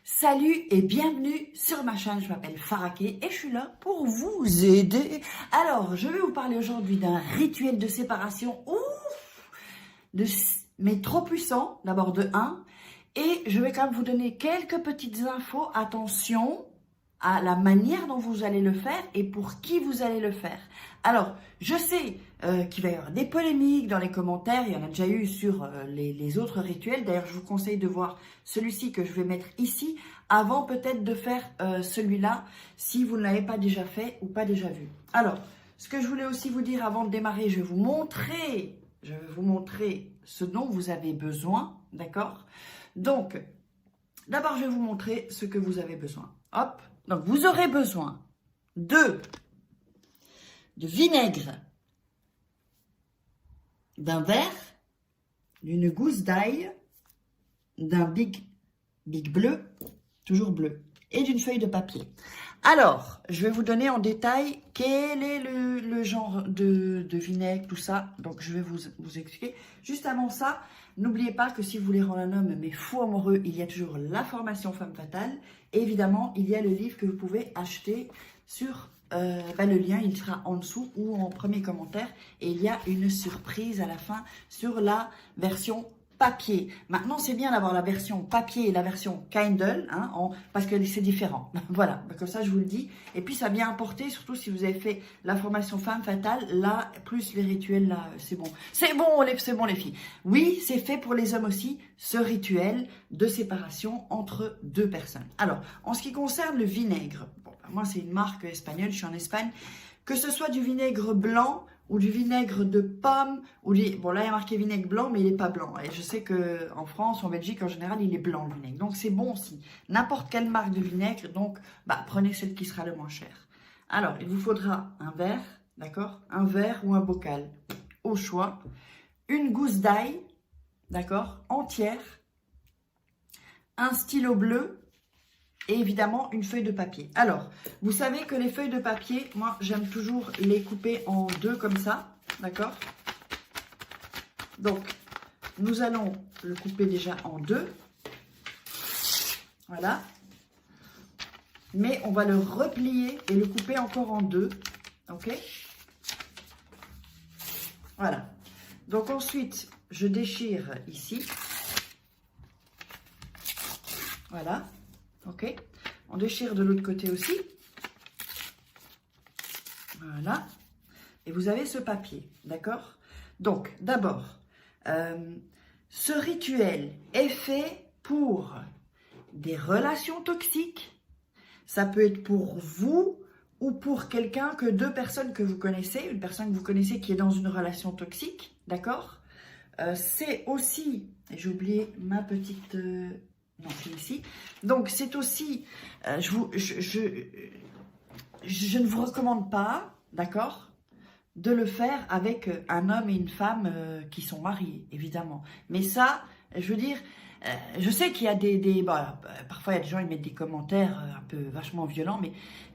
Salut et bienvenue sur ma chaîne, je m'appelle Faraké et je suis là pour vous aider. Alors, je vais vous parler aujourd'hui d'un rituel de séparation, mais trop puissant, d'abord de 1, et je vais quand même vous donner quelques petites infos. Attention à la manière dont vous allez le faire et pour qui vous allez le faire. Alors, je sais qu'il va y avoir des polémiques dans les commentaires, il y en a déjà eu sur les autres rituels. D'ailleurs, je vous conseille de voir celui-ci que je vais mettre ici, avant peut-être de faire celui-là, si vous ne l'avez pas déjà fait ou pas déjà vu. Alors, ce que je voulais aussi vous dire avant de démarrer, je vais vous montrer ce dont vous avez besoin, d'accord? Donc, d'abord, je vais vous montrer ce que vous avez besoin. Hop. Donc, vous aurez besoin de vinaigre, d'un verre, d'une gousse d'ail, d'un big bleu, toujours bleu, et d'une feuille de papier. Alors, je vais vous donner en détail quel est le genre de vinaigre, tout ça. Donc, je vais vous expliquer. Juste avant ça, n'oubliez pas que si vous voulez rendre un homme mais fou amoureux, il y a toujours la formation Femme Fatale. Et évidemment, il y a le livre que vous pouvez acheter sur... le lien, il sera en dessous ou en premier commentaire. Et il y a une surprise à la fin sur la version papier. Maintenant, c'est bien d'avoir la version papier et la version Kindle, hein, parce que c'est différent. Voilà, comme ça, je vous le dis. Et puis, ça a bien apporté, surtout si vous avez fait la formation Femme Fatale, là, plus les rituels, là, c'est bon. C'est bon, les filles. Oui, c'est fait pour les hommes aussi, ce rituel de séparation entre deux personnes. Alors, en ce qui concerne le vinaigre, bon, moi, c'est une marque espagnole, je suis en Espagne, que ce soit du vinaigre blanc ou du vinaigre de pomme, bon là il y a marqué vinaigre blanc, mais il n'est pas blanc. Et je sais qu'en France, en Belgique, en général, il est blanc le vinaigre. Donc c'est bon aussi. N'importe quelle marque de vinaigre, donc prenez celle qui sera le moins cher. Alors, il vous faudra un verre, d'accord? Un verre ou un bocal, au choix. Une gousse d'ail, d'accord? Entière. Un stylo bleu. Et évidemment, une feuille de papier. Alors, vous savez que les feuilles de papier, moi, j'aime toujours les couper en deux comme ça. D'accord? Donc, nous allons le couper déjà en deux. Voilà. Mais on va le replier et le couper encore en deux. OK? Voilà. Donc, ensuite, je déchire ici. Voilà. Ok, on déchire de l'autre côté aussi. Voilà. Et vous avez ce papier, d'accord? Donc, d'abord, ce rituel est fait pour des relations toxiques. Ça peut être pour vous ou pour quelqu'un deux personnes que vous connaissez, une personne que vous connaissez qui est dans une relation toxique, d'accord? C'est aussi, j'ai oublié ma petite... non, c'est ici. Donc, c'est aussi, je ne vous recommande pas, d'accord, de le faire avec un homme et une femme qui sont mariés, évidemment. Mais ça, je veux dire, je sais qu'il y a parfois il y a des gens qui mettent des commentaires un peu vachement violents, mais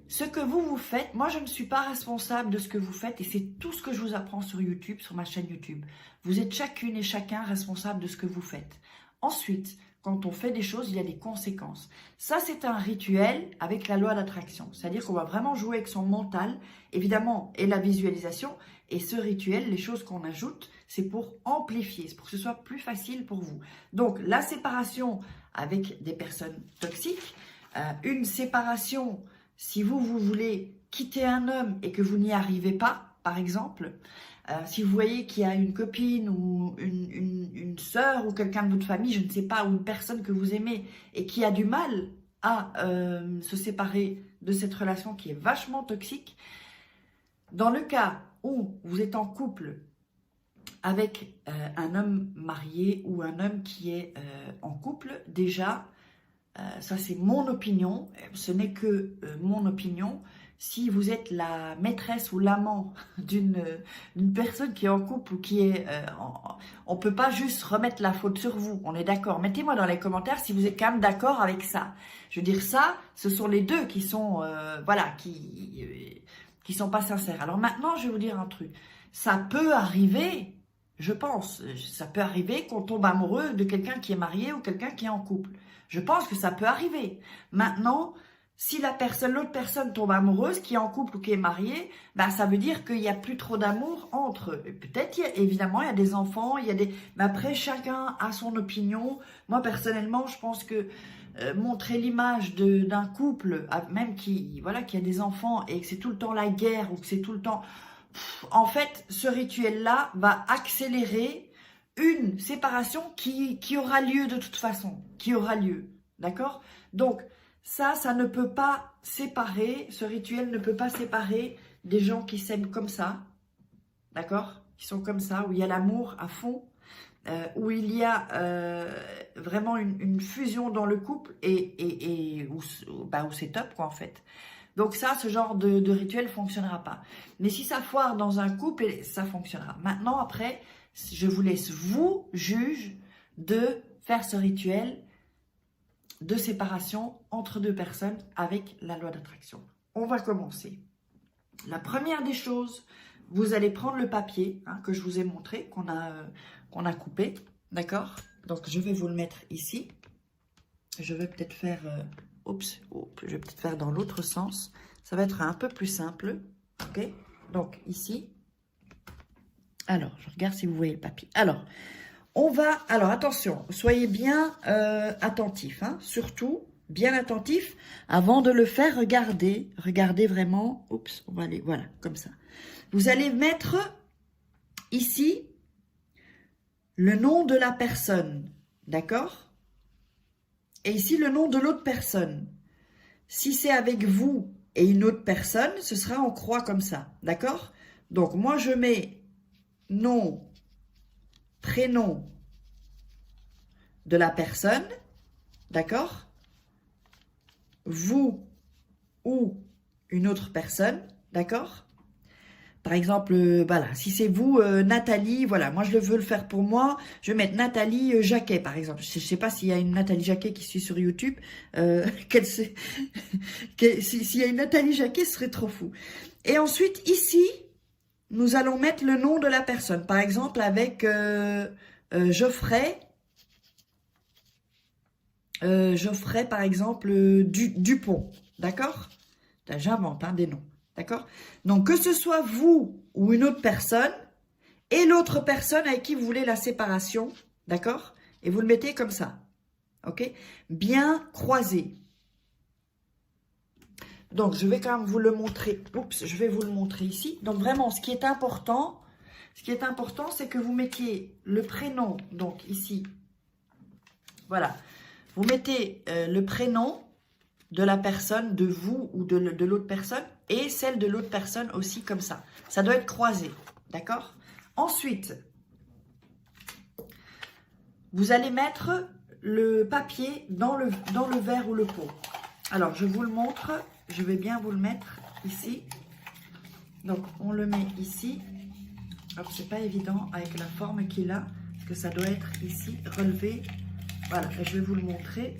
ce que vous faites, moi je ne suis pas responsable de ce que vous faites et c'est tout ce que je vous apprends sur YouTube, sur ma chaîne YouTube. Vous êtes chacune et chacun responsable de ce que vous faites. Ensuite, quand on fait des choses, il y a des conséquences. Ça, c'est un rituel avec la loi d'attraction. C'est-à-dire qu'on va vraiment jouer avec son mental, évidemment, et la visualisation. Et ce rituel, les choses qu'on ajoute, c'est pour amplifier, c'est pour que ce soit plus facile pour vous. Donc, la séparation avec des personnes toxiques, une séparation, si vous voulez quitter un homme et que vous n'y arrivez pas, par exemple, si vous voyez qu'il y a une copine ou une sœur ou quelqu'un de votre famille, je ne sais pas, ou une personne que vous aimez et qui a du mal à se séparer de cette relation qui est vachement toxique, dans le cas où vous êtes en couple avec un homme marié ou un homme qui est en couple, déjà, ça c'est mon opinion, ce n'est que mon opinion. Si vous êtes la maîtresse ou l'amant d'une personne qui est en couple ou qui est... on ne peut pas juste remettre la faute sur vous, on est d'accord. Mettez-moi dans les commentaires si vous êtes quand même d'accord avec ça. Je veux dire ça, ce sont les deux qui sont... qui sont pas sincères. Alors maintenant, je vais vous dire un truc. Ça peut arriver, je pense, ça peut arriver qu'on tombe amoureux de quelqu'un qui est marié ou quelqu'un qui est en couple. Je pense que ça peut arriver. Maintenant, si l'autre personne tombe amoureuse, qui est en couple ou qui est mariée, ben ça veut dire qu'il n'y a plus trop d'amour entre eux. Peut-être, évidemment, il y a des enfants, mais après, chacun a son opinion. Moi, personnellement, je pense que montrer l'image d'un couple, même qui a des enfants et que c'est tout le temps la guerre ou que c'est tout le temps... En fait, ce rituel-là va accélérer une séparation qui aura lieu de toute façon, qui aura lieu, d'accord? Donc, ça ne peut pas séparer, ce rituel ne peut pas séparer des gens qui s'aiment comme ça, d'accord? Qui sont comme ça, où il y a l'amour à fond, où il y a vraiment une fusion dans le couple et où c'est top, quoi, en fait. Donc ça, ce genre de rituel ne fonctionnera pas. Mais si ça foire dans un couple, ça fonctionnera. Maintenant, après, je vous laisse, vous, juge, de faire ce rituel de séparation entre deux personnes avec la loi d'attraction. On va commencer. La première des choses, vous allez prendre le papier que je vous ai montré, qu'on a coupé, d'accord? Donc, je vais vous le mettre ici. Je vais peut-être faire... je vais peut-être faire dans l'autre sens. Ça va être un peu plus simple. Ok? Donc, ici. Alors, je regarde si vous voyez le papier. Alors, attention, soyez bien attentifs. Surtout, bien attentifs. Avant de le faire, regardez vraiment. Oups, on va aller, voilà, comme ça. Vous allez mettre ici le nom de la personne. D'accord? Et ici, le nom de l'autre personne. Si c'est avec vous et une autre personne, ce sera en croix comme ça. D'accord? Donc, moi, je mets nom, prénom de la personne. D'accord? Vous ou une autre personne. D'accord? Par exemple, voilà, si c'est vous, Nathalie, voilà, moi je veux le faire pour moi, je vais mettre Nathalie Jacquet, par exemple. Je ne sais pas s'il y a une Nathalie Jacquet qui suit sur YouTube. S'il y a une Nathalie Jacquet, ce serait trop fou. Et ensuite, ici, nous allons mettre le nom de la personne. Par exemple, avec Geoffrey, par exemple, Dupont. D'accord? J'invente des noms. D'accord? Donc, que ce soit vous ou une autre personne, et l'autre personne avec qui vous voulez la séparation, d'accord? Et vous le mettez comme ça, ok? Bien croisé. Donc, je vais quand même vous le montrer. Oups, je vais vous le montrer ici. Donc, vraiment, ce qui est important, c'est que vous mettiez le prénom, donc ici, voilà. Vous mettez le prénom de la personne, de vous ou de l'autre personne, et celle de l'autre personne aussi comme ça. Ça doit être croisé, d'accord? Ensuite, vous allez mettre le papier dans le verre ou le pot. Alors, je vous le montre, je vais bien vous le mettre ici. Donc, on le met ici. Alors, c'est pas évident avec la forme qu'il a, parce que ça doit être ici, relevé. Voilà, et je vais vous le montrer.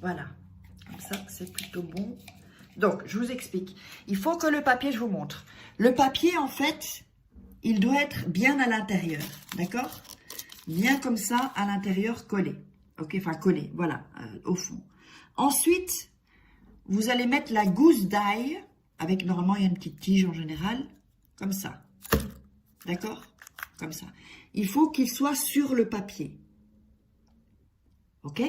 Voilà, comme ça, c'est plutôt bon. Donc, je vous explique. Il faut que le papier, je vous montre. Le papier, en fait, il doit être bien à l'intérieur, d'accord? Bien comme ça, à l'intérieur, collé. Ok, enfin collé, voilà, au fond. Ensuite, vous allez mettre la gousse d'ail, avec, normalement, il y a une petite tige en général, comme ça. D'accord? Comme ça. Il faut qu'il soit sur le papier. Ok?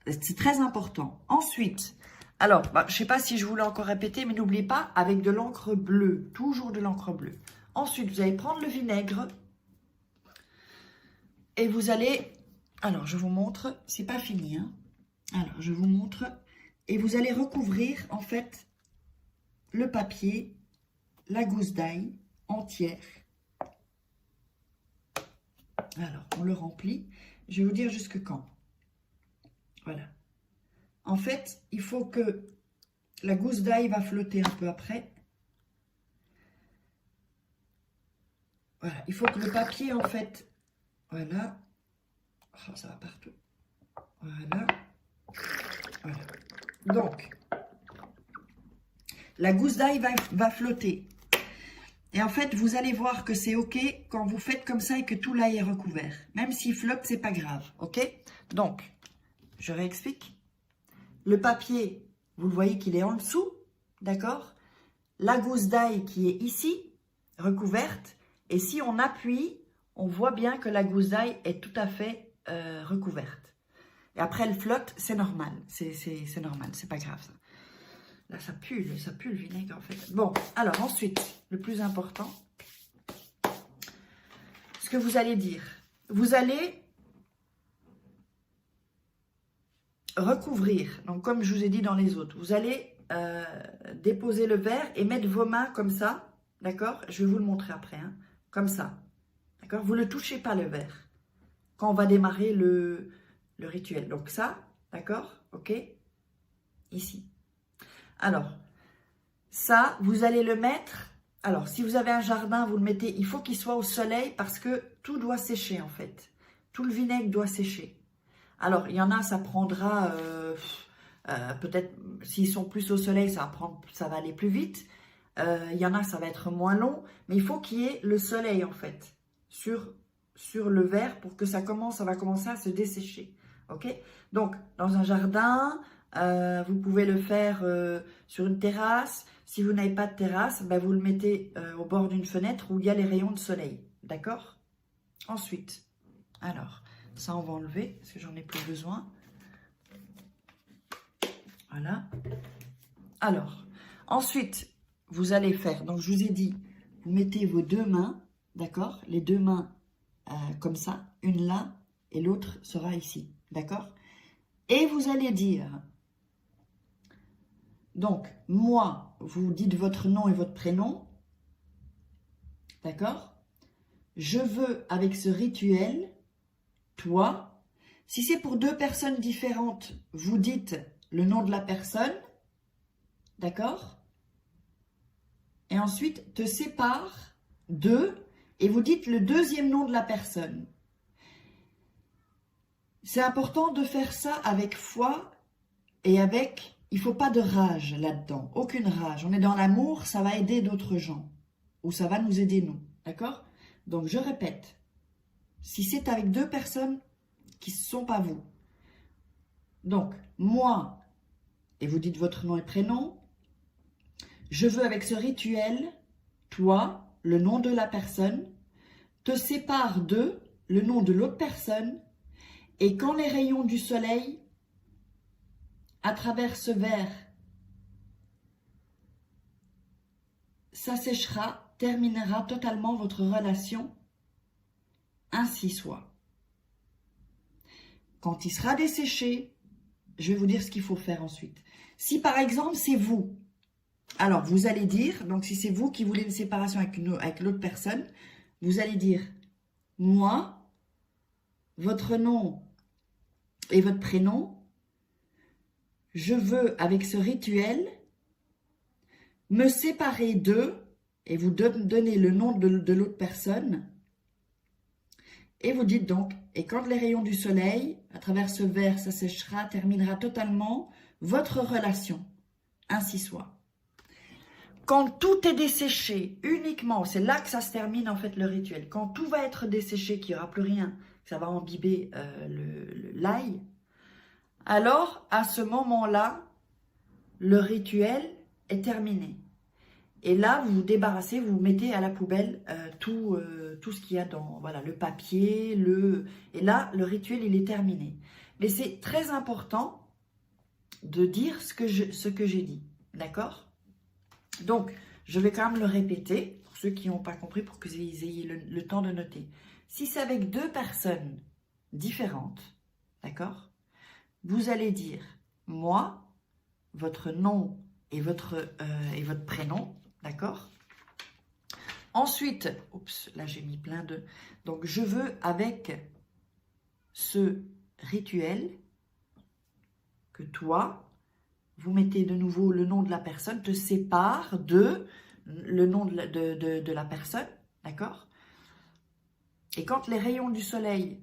C'est très important. Ensuite, alors, je ne sais pas si je vous l'ai encore répété, mais n'oubliez pas, avec de l'encre bleue, toujours de l'encre bleue. Ensuite, vous allez prendre le vinaigre et vous allez, alors je vous montre, c'est pas fini, hein. Alors, je vous montre, et vous allez recouvrir, en fait, le papier, la gousse d'ail entière. Alors, on le remplit. Je vais vous dire jusque quand. Voilà. En fait, il faut que la gousse d'ail va flotter un peu après. Voilà. Il faut que le papier, en fait, voilà. Oh, ça va partout. Voilà. Voilà. Donc, la gousse d'ail va flotter. Et en fait, vous allez voir que c'est OK quand vous faites comme ça et que tout l'ail est recouvert. Même s'il flotte, c'est pas grave. OK? Donc, je réexplique. Le papier, vous le voyez qu'il est en dessous. D'accord? La gousse d'ail qui est ici, recouverte. Et si on appuie, on voit bien que la gousse d'ail est tout à fait recouverte. Et après, elle flotte, c'est normal. C'est normal, c'est pas grave ça. Là, ça pue le vinaigre en fait. Bon, alors ensuite, le plus important, ce que vous allez dire. Vous allez recouvrir, donc comme je vous ai dit dans les autres, vous allez déposer le verre et mettre vos mains comme ça, d'accord? Je vais vous le montrer après, hein, comme ça, d'accord? Vous ne touchez pas le verre quand on va démarrer le rituel. Donc ça, d'accord? Ok? Ici. Alors, ça, vous allez le mettre. Alors, si vous avez un jardin, vous le mettez. Il faut qu'il soit au soleil parce que tout doit sécher en fait. Tout le vinaigre doit sécher. Alors, il y en a, ça prendra peut-être, s'ils sont plus au soleil, ça va aller plus vite. Il y en a, ça va être moins long. Mais il faut qu'il y ait le soleil en fait sur le verre pour que ça va commencer à se dessécher. Ok? Donc, dans un jardin, vous pouvez le faire sur une terrasse. Si vous n'avez pas de terrasse, ben vous le mettez au bord d'une fenêtre où il y a les rayons de soleil. D'accord? Ensuite, alors, ça on va enlever parce que j'en ai plus besoin. Voilà. Alors, ensuite, vous allez faire, donc je vous ai dit, vous mettez vos deux mains, d'accord? Les deux mains comme ça, une là et l'autre sera ici, d'accord? Et vous allez dire, donc, moi, vous dites votre nom et votre prénom, d'accord? Je veux, avec ce rituel, toi, si c'est pour deux personnes différentes, vous dites le nom de la personne, d'accord? Et ensuite, te sépare d'eux et vous dites le deuxième nom de la personne. C'est important de faire ça avec foi et avec... Il ne faut pas de rage là-dedans, aucune rage. On est dans l'amour, ça va aider d'autres gens. Ou ça va nous aider nous, d'accord? Donc je répète, si c'est avec deux personnes qui ne sont pas vous. Donc, moi, et vous dites votre nom et prénom, je veux avec ce rituel, toi, le nom de la personne, te sépare d'eux, le nom de l'autre personne, et quand les rayons du soleil, à travers ce verre, s'asséchera, terminera totalement votre relation, ainsi soit. Quand il sera desséché, je vais vous dire ce qu'il faut faire ensuite. Si par exemple c'est vous, alors vous allez dire, donc si c'est vous qui voulez une séparation avec l'autre personne, vous allez dire, moi, votre nom et votre prénom, je veux avec ce rituel me séparer d'eux et vous donnez le nom de l'autre personne et vous dites donc, et quand les rayons du soleil, à travers ce verre, s'asséchera, terminera totalement votre relation, ainsi soit. Quand tout est desséché, uniquement, c'est là que ça se termine en fait le rituel. Quand tout va être desséché, qu'il n'y aura plus rien, que ça va imbiber l'ail, alors à ce moment-là, le rituel est terminé. Et là, vous vous débarrassez, vous mettez à la poubelle tout ce qu'il y a dans voilà, le papier, et là, le rituel, il est terminé. Mais c'est très important de dire ce que j'ai dit, d'accord? Donc, je vais quand même le répéter, pour ceux qui n'ont pas compris, pour que vous ayez le temps de noter. Si c'est avec deux personnes différentes, d'accord? Vous allez dire, moi, votre nom et votre prénom, d'accord? Ensuite, oups, là j'ai mis plein de... Donc, je veux avec ce rituel que toi, vous mettez de nouveau le nom de la personne, te sépare de le nom de la personne, d'accord? Et quand les rayons du soleil,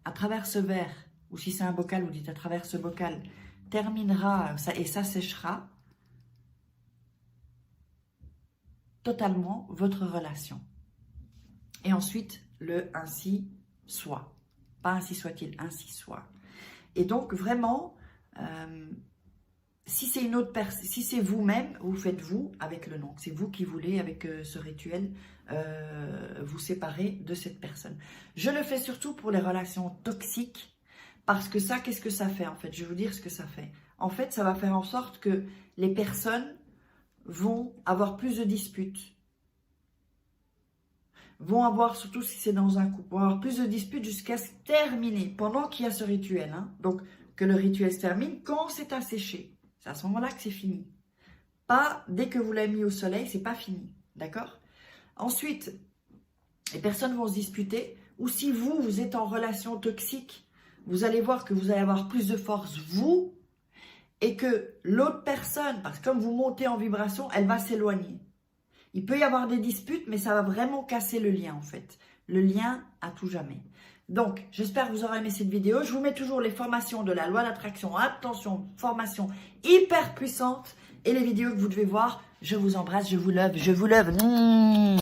à travers ce verre, ou si c'est un bocal, vous dites à travers ce bocal, terminera et ça séchera, totalement votre relation. Et ensuite, le ainsi soit. Pas ainsi soit-il, ainsi soit. Et donc, vraiment, si c'est une autre personne, si c'est vous-même, vous faites vous avec le nom. C'est vous qui voulez, avec ce rituel, vous séparer de cette personne. Je le fais surtout pour les relations toxiques, parce que ça, qu'est-ce que ça fait en fait? Je vais vous dire ce que ça fait. En fait, ça va faire en sorte que les personnes vont avoir plus de disputes. Vont avoir, surtout si c'est dans un couple, vont avoir plus de disputes jusqu'à se terminer, pendant qu'il y a ce rituel. Hein. Donc, que le rituel se termine quand c'est asséché. C'est à ce moment-là que c'est fini. Pas dès que vous l'avez mis au soleil, c'est pas fini. D'accord? Ensuite, les personnes vont se disputer, ou si vous êtes en relation toxique, vous allez voir que vous allez avoir plus de force, vous, et que l'autre personne, parce que comme vous montez en vibration, elle va s'éloigner. Il peut y avoir des disputes, mais ça va vraiment casser le lien en fait. Le lien à tout jamais. Donc, j'espère que vous aurez aimé cette vidéo. Je vous mets toujours les formations de la loi d'attraction. Attention, formation hyper puissante. Et les vidéos que vous devez voir. Je vous embrasse, je vous love, je vous love.